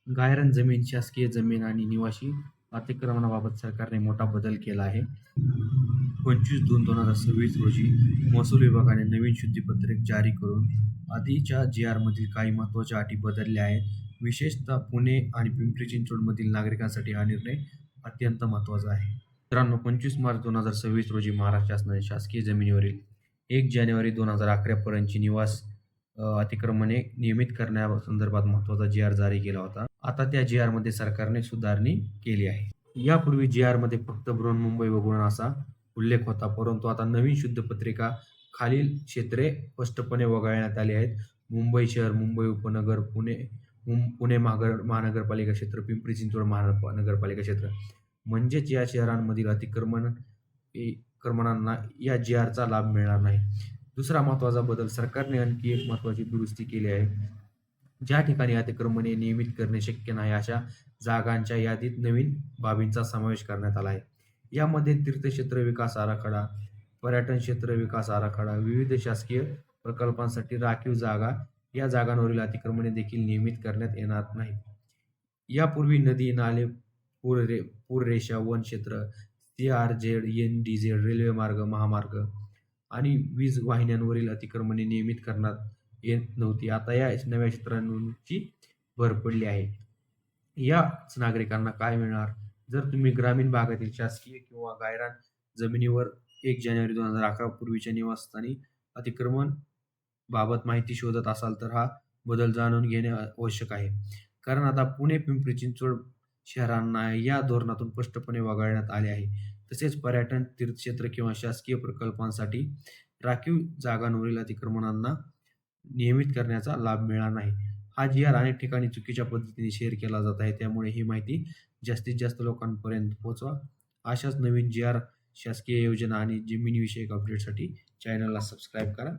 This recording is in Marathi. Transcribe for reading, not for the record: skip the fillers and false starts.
गायरान जमीन, शासकीय जमीन आणि निवासी अतिक्रमणाबाबत सरकारने मोठा बदल केला आहे. 25/2/2026 रोजी महसूल विभागाने नवीन शुद्धीपत्रक जारी करून आधीच्या जी-आरमधील काही महत्त्वाच्या अटी बदलल्या आहेत. विशेषतः पुणे आणि पिंपरी चिंचवडमधील नागरिकांसाठी हा निर्णय अत्यंत महत्त्वाचा आहे. मित्रांनो, 25 मार्च 2026 रोजी महाराष्ट्र शासनाने शासकीय जमिनीवरील 1 जानेवारी 2011 पर्यंतची निवास अतिक्रमणे नियमित करण्यासंदर्भात महत्त्वाचा जी-आर जारी केला होता. आता त्या जी-आरमध्ये सरकारने सुधारणी केली आहे. यापूर्वी जी-आरमध्ये फक्त बृहन्मुंबई वगळून असा उल्लेख होता, परंतु आता नवीन शुद्धपत्रिका खालील क्षेत्रे स्पष्टपणे वगळण्यात आली आहेत. मुंबई शहर, मुंबई उपनगर, पुणे महानगरपालिका क्षेत्र, पिंपरी चिंचवड महानगरपालिका क्षेत्र म्हणजेच या शहरांमधील अतिक्रमणांना या जी-आरचा लाभ मिळणार नाही. दुसरा महत्त्वाचा बदल, सरकारने आणखी एक महत्त्वाची दुरुस्ती केली आहे. ज्या ठिकाणी अतिक्रमणे नियमित करणे शक्य नाही अशा जागांच्या यादीत नवीन बाबींचा समावेश करण्यात आला आहे. यामध्ये तीर्थक्षेत्र विकास आराखडा, पर्यटन क्षेत्र विकास आराखडा, विविध शासकीय प्रकल्पांसाठी राखीव जागा या जागांवरील अतिक्रमणे देखील नियमित करण्यात येणार नाहीत. यापूर्वी नदी, नाले, पूररेषा, वन क्षेत्र, CRZ, NDZ, रेल्वे मार्ग, महामार्ग आणि वीज वाहिन्यांवरील अतिक्रमणे नियमित करण्यात येत नव्हती. आता या नव्या क्षेत्रांची भर पडली आहे. याच नागरिकांना काय मिळणार? जर तुम्ही ग्रामीण भागातील शासकीय किंवा गायरान जमिनीवर 1 जानेवारी 2011 पूर्वीच्या निवासस्थानी अतिक्रमण बाबत माहिती शोधत असाल तर हा बदल जाणून घेणे आवश्यक आहे. कारण आता पुणे, पिंपरी चिंचवड शहरांना या धोरणातून स्पष्टपणे वगळण्यात आले आहे. तसेच पर्यटन, तीर्थक्षेत्र किंवा शासकीय प्रकल्पांसाठी राखीव जागांवरील अतिक्रमणांना नियमित करण्याचा लाभ मिळणार नाही. हा जी-आर अनेक ठिकाणी चुकीच्या पद्धतीने शेअर केला जात आहे. त्यामुळे ही माहिती जास्तीत जास्त लोकांपर्यंत पोहोचवा. अशाच नवीन जी-आर, शासकीय योजना आणि जमिनीविषयक अपडेटसाठी चॅनलला सबस्क्राईब करा.